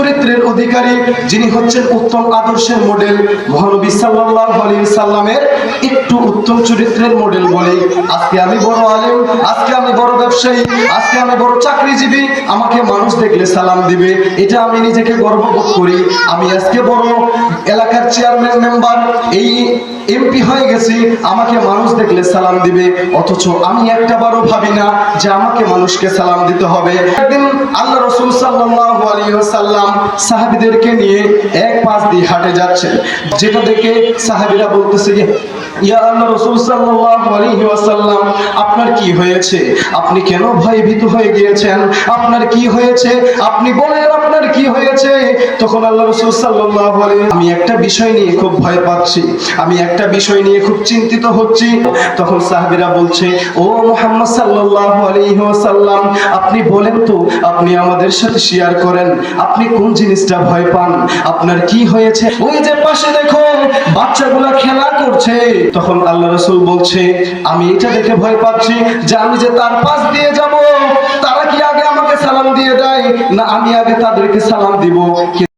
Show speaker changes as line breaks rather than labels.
চরিত্রের অধিকারী, যিনি হচ্ছেন উত্তম আদর্শের মডেল, মহানবী সাল্লাল্লাহু আলাইহি সাল্লামের একটু উত্তম চরিত্রের মডেল বলে আজকে আমি বড় আলেম, আজকে আমি বড় ব্যবসায়ী, আজকে আমি বড় চাকরিজীবী, আমাকে মানুষ দেখলে সালাম দিবে, এটা আমি নিজেকে গর্ববোধ করি। আমি আজকে বড় এলাকার চেয়ারম্যান মেম্বার, এই এমপি হয়ে গেছি, আমাকে মানুষ দেখলে সালাম দিবে, অথচ আমি একটাবারও ভাবি না যে আমাকে মানুষকে সালাম দিতে হবে। একদিন আল্লাহ রাসূল সাল্লাল্লাহু আলাইহি ওয়াসাল্লাম সাহাবীদেরকে নিয়ে এক পাশ দিয়ে হাঁটে যাচ্ছেন, যেটা দেখে সাহাবীরা বলতেছে, ইয়া আল্লাহ রাসূল সাল্লাল্লাহু আলাইহি ওয়াসাল্লাম, আপনার কি হয়েছে? আপনি কেন ভয়ভীত হয়ে গিয়েছেন? আপনার কি হয়েছে? আপনি বলেন আপনার কি হয়েছে? তখন আল্লাহ রাসূল সাল্লাল্লাহু আলাইহি, আমি একটা বিষয় নিয়ে খুব ভয় পাচ্ছি, আমি একটা বিষয় নিয়ে খুব চিন্তিত হচ্ছি। তখন সাহাবীরা বলছে, ও মুহাম্মদ সাল্লাল্লাহু আলাইহি ওয়াসাল্লাম, আপনি বলেন তো, আপনি আমাদের সাথে শেয়ার করেন, আপনি কোন জিনিসটা ভয় পান? আপনার কি হয়েছে? ওই যে পাশে দেখো বাচ্চাগুলা খেলা করছে। তখন আল্লাহ রাসূল বলছে, আমি এটা দেখে ভয় পাচ্ছি যে আমি যে তার পাশ দিয়ে যাব, তারা কি আগে আমাকে সালাম দিয়ে দেয়, না আমি আগে তাদেরকে সালাম দিব?